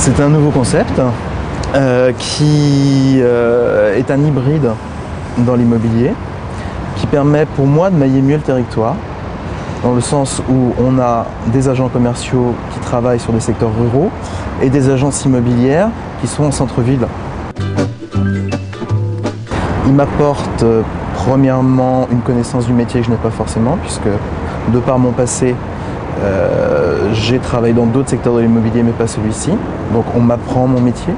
C'est un nouveau concept qui est un hybride dans l'immobilier, qui permet pour moi de mailler mieux le territoire, dans le sens où on a des agents commerciaux qui travaillent sur des secteurs ruraux et des agences immobilières qui sont en centre-ville. Il m'apporte premièrement une connaissance du métier que je n'ai pas forcément, puisque de par mon passé, j'ai travaillé dans d'autres secteurs de l'immobilier, mais pas celui-ci. Donc on m'apprend mon métier.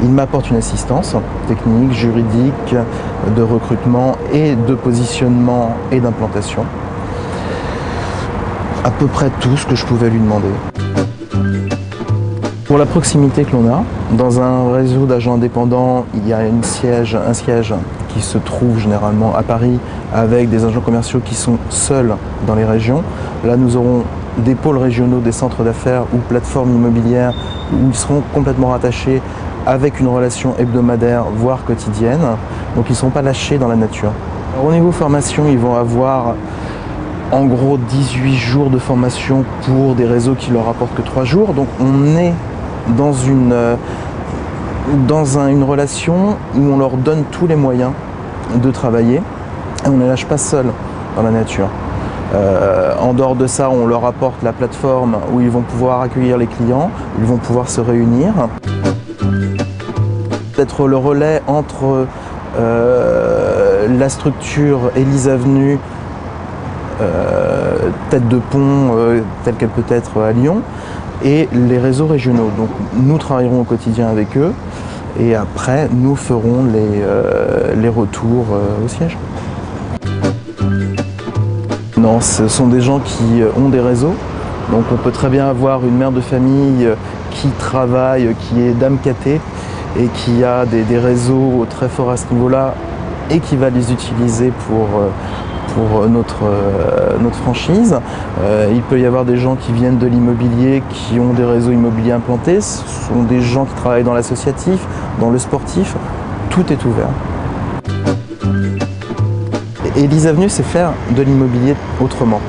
Il m'apporte une assistance technique, juridique, de recrutement et de positionnement et d'implantation. À peu près tout ce que je pouvais lui demander. Pour la proximité que l'on a, dans un réseau d'agents indépendants, il y a un siège qui se trouve généralement à Paris avec des agents commerciaux qui sont seuls dans les régions. Là, nous aurons des pôles régionaux, des centres d'affaires ou plateformes immobilières où ils seront complètement rattachés avec une relation hebdomadaire, voire quotidienne. Donc ils ne seront pas lâchés dans la nature. Alors, au niveau formation, ils vont avoir en gros 18 jours de formation pour des réseaux qui leur apportent que 3 jours. Donc on est dans une relation où on leur donne tous les moyens de travailler et on ne les lâche pas seuls dans la nature. En dehors de ça, on leur apporte la plateforme où ils vont pouvoir accueillir les clients, ils vont pouvoir se réunir. D'être le relais entre la structure Élise Avenue, tête de pont telle qu'elle peut être à Lyon, et les réseaux régionaux. Donc nous travaillerons au quotidien avec eux et après nous ferons les retours au siège. Non, ce sont des gens qui ont des réseaux. Donc on peut très bien avoir une mère de famille qui travaille, qui est dame catée et qui a des réseaux très forts à ce niveau-là et qui va les utiliser pour notre franchise. Il peut y avoir des gens qui viennent de l'immobilier, qui ont des réseaux immobiliers implantés. Ce sont des gens qui travaillent dans l'associatif, dans le sportif. Tout est ouvert. Élise Avenue, c'est faire de l'immobilier autrement.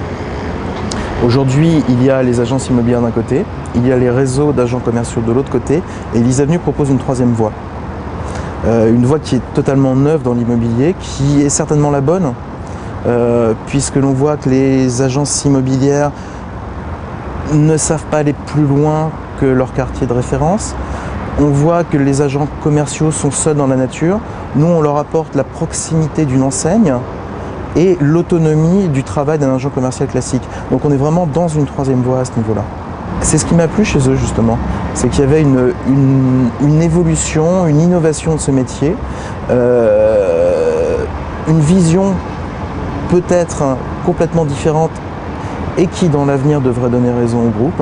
Aujourd'hui, il y a les agences immobilières d'un côté, il y a les réseaux d'agents commerciaux de l'autre côté, et Élise Avenue propose une troisième voie. Une voie qui est totalement neuve dans l'immobilier, qui est certainement la bonne, puisque l'on voit que les agences immobilières ne savent pas aller plus loin que leur quartier de référence. On voit que les agents commerciaux sont seuls dans la nature. Nous, on leur apporte la proximité d'une enseigne et l'autonomie du travail d'un agent commercial classique. Donc on est vraiment dans une troisième voie à ce niveau-là. C'est ce qui m'a plu chez eux justement, c'est qu'il y avait une évolution, une innovation de ce métier, une vision peut-être complètement différente et qui dans l'avenir devrait donner raison au groupe.